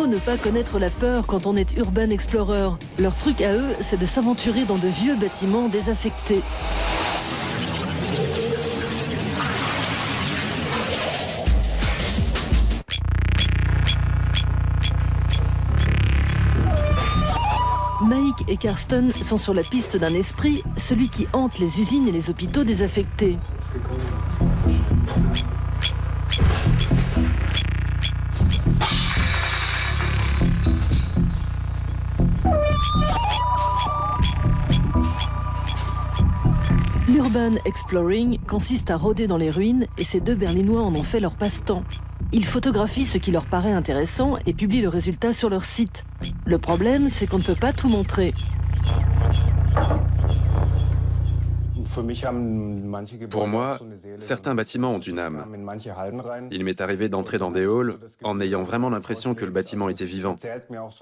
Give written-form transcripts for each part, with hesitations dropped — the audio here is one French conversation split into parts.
ne pas connaître la peur quand on est urban explorer. Leur truc à eux, c'est de s'aventurer dans de vieux bâtiments désaffectés. Mike et Karsten sont sur la piste d'un esprit, celui qui hante les usines et les hôpitaux désaffectés. L'urban exploring consiste à rôder dans les ruines et ces deux Berlinois en ont fait leur passe-temps. Ils photographient ce qui leur paraît intéressant et publient le résultat sur leur site. Le problème, c'est qu'on ne peut pas tout montrer. Pour moi, certains bâtiments ont une âme. Il m'est arrivé d'entrer dans des halls en ayant vraiment l'impression que le bâtiment était vivant,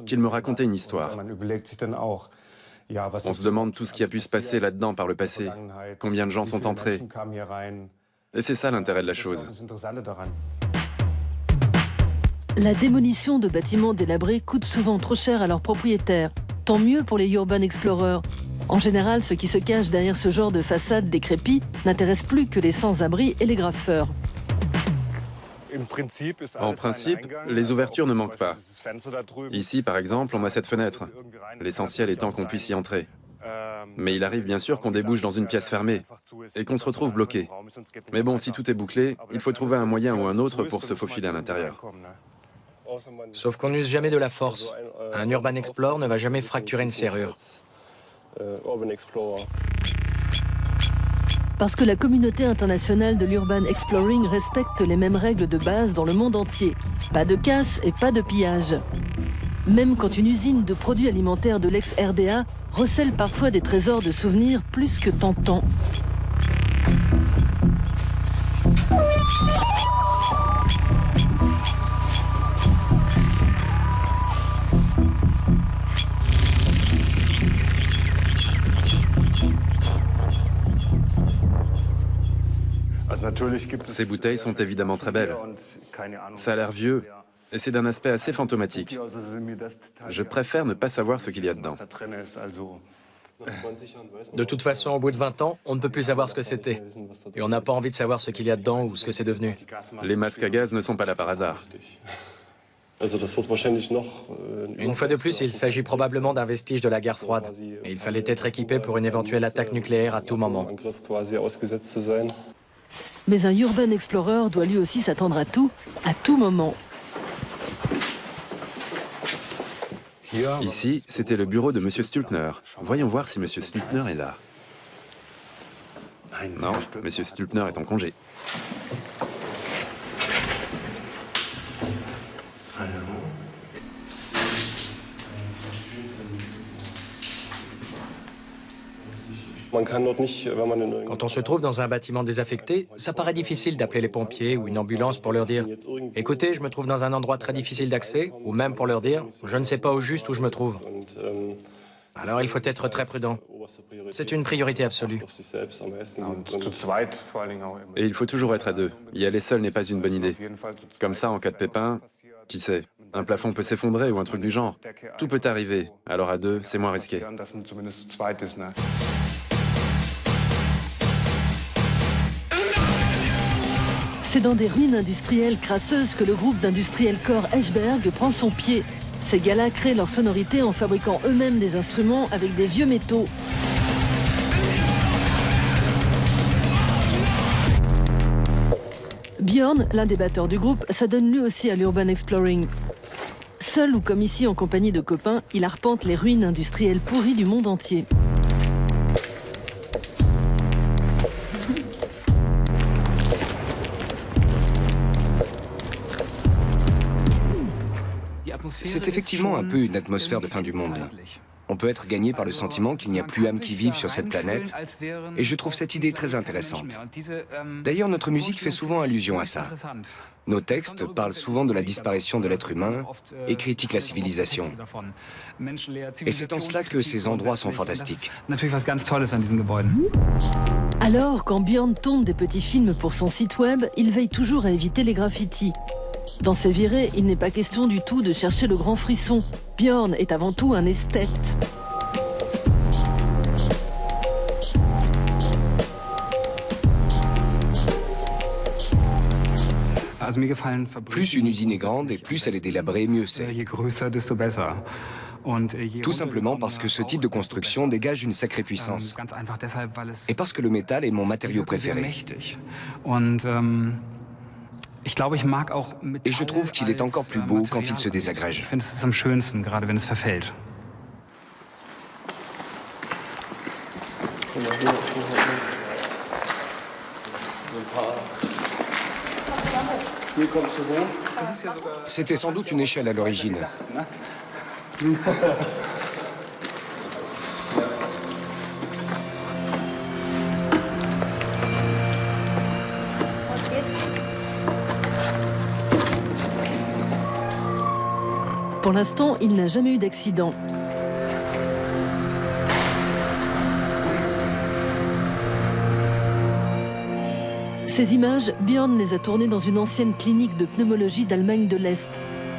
qu'il me racontait une histoire. On se demande tout ce qui a pu se passer là-dedans par le passé, combien de gens sont entrés. Et c'est ça l'intérêt de la chose. La démolition de bâtiments délabrés coûte souvent trop cher à leurs propriétaires. Tant mieux pour les urban explorers. En général, ce qui se cache derrière ce genre de façade décrépite n'intéresse plus que les sans-abri et les graffeurs. En principe, les ouvertures ne manquent pas. Ici, par exemple, on a cette fenêtre, l'essentiel étant qu'on puisse y entrer. Mais il arrive bien sûr qu'on débouche dans une pièce fermée et qu'on se retrouve bloqué. Mais bon, si tout est bouclé, il faut trouver un moyen ou un autre pour se faufiler à l'intérieur. Sauf qu'on n'use jamais de la force. Un Urban Explorer ne va jamais fracturer une serrure. Parce que la communauté internationale de l'urban exploring respecte les mêmes règles de base dans le monde entier. Pas de casse et pas de pillage. Même quand une usine de produits alimentaires de l'ex-RDA recèle parfois des trésors de souvenirs plus que tentants. Ces bouteilles sont évidemment très belles. Ça a l'air vieux et c'est d'un aspect assez fantomatique. Je préfère ne pas savoir ce qu'il y a dedans. De toute façon, au bout de 20 ans, on ne peut plus savoir ce que c'était. Et on n'a pas envie de savoir ce qu'il y a dedans ou ce que c'est devenu. Les masques à gaz ne sont pas là par hasard. Une fois de plus, il s'agit probablement d'un vestige de la guerre froide. Et il fallait être équipé pour une éventuelle attaque nucléaire à tout moment. Mais un urban explorer doit lui aussi s'attendre à tout moment. Ici, c'était le bureau de M. Stülpner. Voyons voir si M. Stülpner est là. Non, M. Stülpner est en congé. Quand on se trouve dans un bâtiment désaffecté, ça paraît difficile d'appeler les pompiers ou une ambulance pour leur dire « Écoutez, je me trouve dans un endroit très difficile d'accès » ou même pour leur dire « Je ne sais pas au juste où je me trouve ». Alors il faut être très prudent. C'est une priorité absolue. Et il faut toujours être à deux. Y aller seul n'est pas une bonne idée. Comme ça, en cas de pépin, qui sait, un plafond peut s'effondrer ou un truc du genre. Tout peut arriver, alors à deux, c'est moins risqué. C'est dans des ruines industrielles crasseuses que le groupe d'industriels Core Eschberg prend son pied. Ces gars-là créent leur sonorité en fabriquant eux-mêmes des instruments avec des vieux métaux. Björn, l'un des batteurs du groupe, s'adonne lui aussi à l'urban exploring. Seul ou comme ici en compagnie de copains, il arpente les ruines industrielles pourries du monde entier. C'est effectivement un peu une atmosphère de fin du monde. On peut être gagné par le sentiment qu'il n'y a plus âme qui vive sur cette planète, et je trouve cette idée très intéressante. D'ailleurs, notre musique fait souvent allusion à ça. Nos textes parlent souvent de la disparition de l'être humain et critiquent la civilisation. Et c'est en cela que ces endroits sont fantastiques. Alors, quand Björn tourne des petits films pour son site web, il veille toujours à éviter les graffitis. Dans ces virées, il n'est pas question du tout de chercher le grand frisson. Björn est avant tout un esthète. Plus une usine est grande et plus elle est délabrée, mieux c'est. Tout simplement parce que ce type de construction dégage une sacrée puissance. Et parce que le métal est mon matériau préféré. Et je trouve qu'il est encore plus beau quand il se désagrège. C'était sans doute une échelle à l'origine. Pour l'instant, il n'a jamais eu d'accident. Ces images, Björn les a tournées dans une ancienne clinique de pneumologie d'Allemagne de l'Est.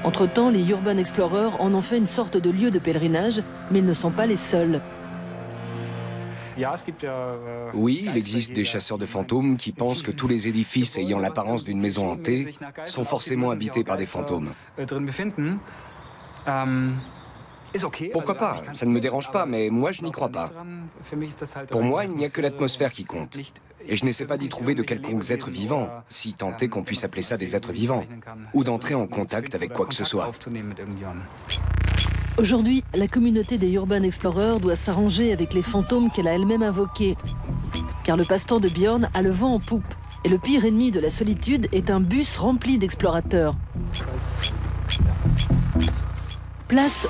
Entre-temps, les Urban Explorers en ont fait une sorte de lieu de pèlerinage, mais ils ne sont pas les seuls. Oui, il existe des chasseurs de fantômes qui pensent que tous les édifices ayant l'apparence d'une maison hantée sont forcément habités par des fantômes. Pourquoi pas? Ça ne me dérange pas, mais moi je n'y crois pas. Pour moi, il n'y a que l'atmosphère qui compte. Et je n'essaie pas d'y trouver de quelconques êtres vivants, si tant est qu'on puisse appeler ça des êtres vivants, ou d'entrer en contact avec quoi que ce soit. Aujourd'hui, la communauté des Urban Explorers doit s'arranger avec les fantômes qu'elle a elle-même invoqués. Car le passe-temps de Björn a le vent en poupe. Et le pire ennemi de la solitude est un bus rempli d'explorateurs. Place